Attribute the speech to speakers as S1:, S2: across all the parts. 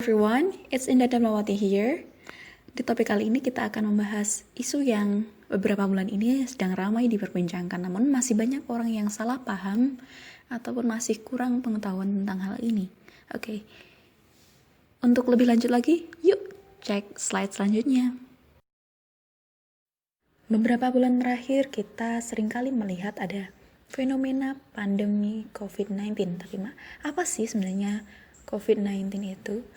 S1: everyone, it's Indah Damlawati here. Di topik kali ini kita akan membahas isu yang beberapa bulan ini sedang ramai diperbincangkan, namun masih banyak orang yang salah paham ataupun masih kurang pengetahuan tentang hal ini. Oke. Untuk lebih lanjut lagi, yuk cek slide selanjutnya. Beberapa bulan terakhir kita seringkali melihat ada fenomena pandemi COVID-19. Tapi apa sih sebenarnya COVID-19 itu?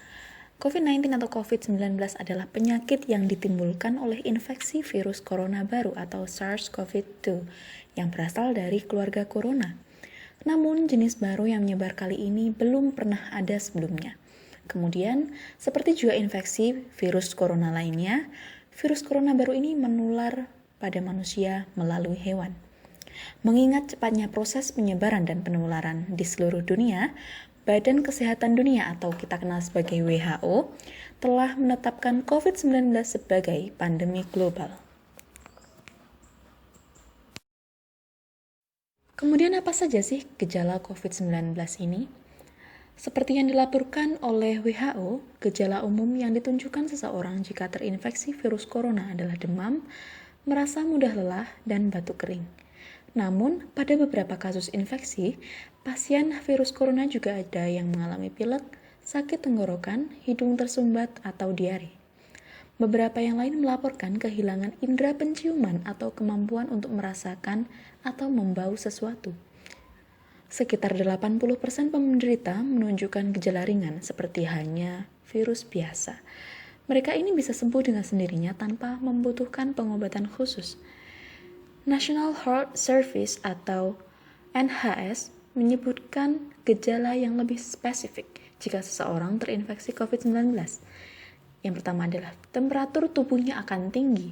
S1: COVID-19 atau COVID-19 adalah penyakit yang ditimbulkan oleh infeksi virus corona baru atau SARS-CoV-2 yang berasal dari keluarga corona. Namun jenis baru yang menyebar kali ini belum pernah ada sebelumnya. Kemudian, seperti juga infeksi virus corona lainnya, virus corona baru ini menular pada manusia melalui hewan. Mengingat cepatnya proses penyebaran dan penularan di seluruh dunia, Badan Kesehatan Dunia atau kita kenal sebagai WHO telah menetapkan COVID-19 sebagai pandemi global. Kemudian apa saja sih gejala COVID-19 ini? Seperti yang dilaporkan oleh WHO, gejala umum yang ditunjukkan seseorang jika terinfeksi virus corona adalah demam, merasa mudah lelah, dan batuk kering. Namun, pada beberapa kasus infeksi, pasien virus corona juga ada yang mengalami pilek, sakit tenggorokan, hidung tersumbat, atau diare. Beberapa yang lain melaporkan kehilangan indera penciuman atau kemampuan untuk merasakan atau membau sesuatu. Sekitar 80% penderita menunjukkan gejala ringan seperti hanya virus biasa. Mereka ini bisa sembuh dengan sendirinya tanpa membutuhkan pengobatan khusus. National Health Service atau NHS menyebutkan gejala yang lebih spesifik jika seseorang terinfeksi COVID-19. Yang pertama adalah temperatur tubuhnya akan tinggi.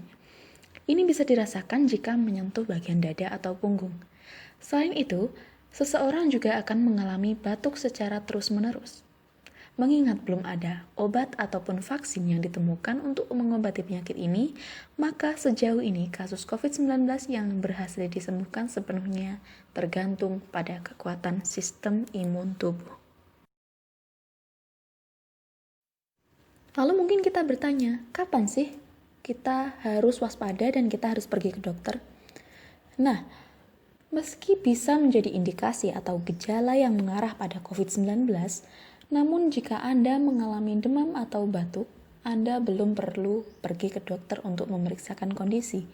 S1: Ini bisa dirasakan jika menyentuh bagian dada atau punggung. Selain itu, seseorang juga akan mengalami batuk secara terus-menerus. Mengingat belum ada obat ataupun vaksin yang ditemukan untuk mengobati penyakit ini, maka sejauh ini kasus COVID-19 yang berhasil disembuhkan sepenuhnya tergantung pada kekuatan sistem imun tubuh. Lalu mungkin kita bertanya, kapan sih kita harus waspada dan kita harus pergi ke dokter? Nah, meski bisa menjadi indikasi atau gejala yang mengarah pada COVID-19, namun jika Anda mengalami demam atau batuk, Anda belum perlu pergi ke dokter untuk memeriksakan kondisi.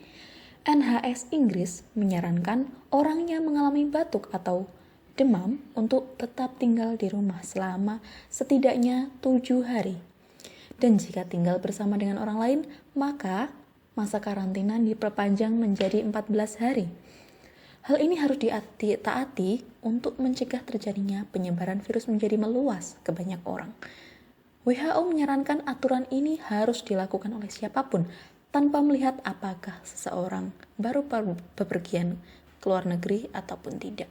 S1: NHS Inggris menyarankan orang yang mengalami batuk atau demam untuk tetap tinggal di rumah selama setidaknya 7 hari. Dan jika tinggal bersama dengan orang lain, maka masa karantina diperpanjang menjadi 14 hari. Hal ini harus ditaati untuk mencegah terjadinya penyebaran virus menjadi meluas ke banyak orang. WHO menyarankan aturan ini harus dilakukan oleh siapapun tanpa melihat apakah seseorang baru bepergian ke luar negeri ataupun tidak.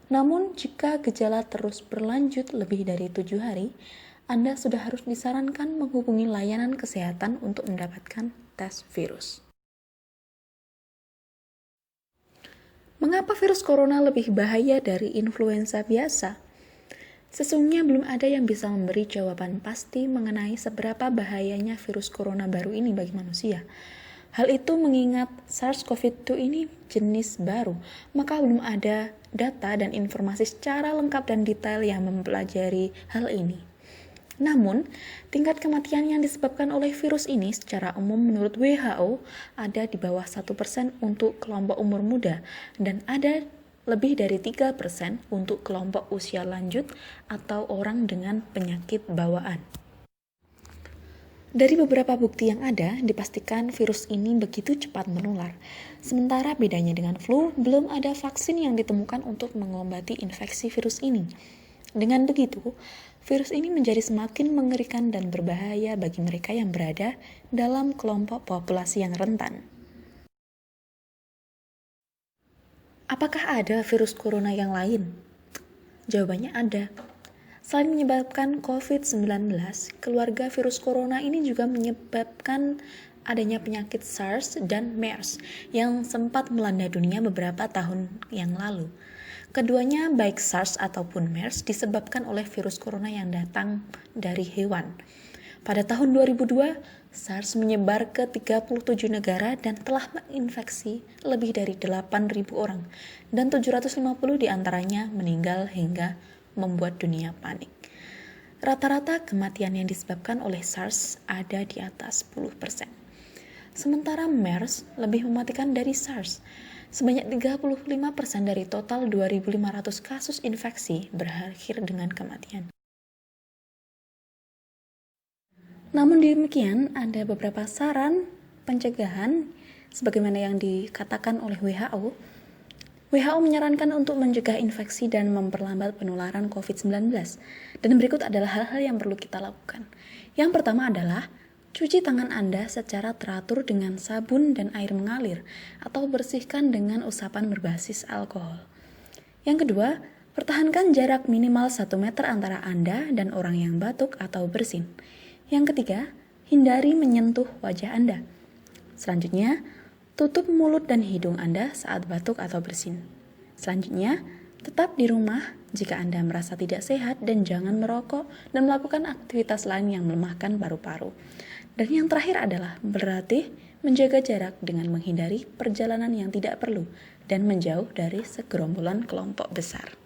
S1: Namun, jika gejala terus berlanjut lebih dari 7 hari, Anda sudah harus disarankan menghubungi layanan kesehatan untuk mendapatkan tes virus. Mengapa virus corona lebih bahaya dari influenza biasa? Sesungguhnya belum ada yang bisa memberi jawaban pasti mengenai seberapa bahayanya virus corona baru ini bagi manusia. Hal itu mengingat SARS-CoV-2 ini jenis baru, maka belum ada data dan informasi secara lengkap dan detail yang mempelajari hal ini. Namun, tingkat kematian yang disebabkan oleh virus ini secara umum menurut WHO ada di bawah 1% untuk kelompok umur muda dan ada lebih dari 3% untuk kelompok usia lanjut atau orang dengan penyakit bawaan. Dari beberapa bukti yang ada, dipastikan virus ini begitu cepat menular. Sementara bedanya dengan flu, belum ada vaksin yang ditemukan untuk mengobati infeksi virus ini. Dengan begitu, virus ini menjadi semakin mengerikan dan berbahaya bagi mereka yang berada dalam kelompok populasi yang rentan. Apakah ada virus corona yang lain? Jawabannya ada. Selain menyebabkan COVID-19, keluarga virus corona ini juga menyebabkan adanya penyakit SARS dan MERS yang sempat melanda dunia beberapa tahun yang lalu. Keduanya baik SARS ataupun MERS disebabkan oleh virus corona yang datang dari hewan. Pada tahun 2002, SARS menyebar ke 37 negara dan telah menginfeksi lebih dari 8.000 orang dan 750 diantaranya meninggal hingga membuat dunia panik. Rata-rata kematian yang disebabkan oleh SARS ada di atas 10%. Sementara MERS lebih mematikan dari SARS. Sebanyak 35% dari total 2.500 kasus infeksi berakhir dengan kematian. Namun demikian, ada beberapa saran pencegahan sebagaimana yang dikatakan oleh WHO. WHO menyarankan untuk mencegah infeksi dan memperlambat penularan COVID-19. Dan berikut adalah hal-hal yang perlu kita lakukan. Yang pertama adalah cuci tangan Anda secara teratur dengan sabun dan air mengalir atau bersihkan dengan usapan berbasis alkohol. Yang kedua, pertahankan jarak minimal 1 meter antara Anda dan orang yang batuk atau bersin. Yang ketiga, hindari menyentuh wajah Anda. Selanjutnya, tutup mulut dan hidung Anda saat batuk atau bersin. Selanjutnya, tetap di rumah jika Anda merasa tidak sehat dan jangan merokok dan melakukan aktivitas lain yang melemahkan paru-paru. Dan yang terakhir adalah berlatih menjaga jarak dengan menghindari perjalanan yang tidak perlu dan menjauh dari segerombolan kelompok besar.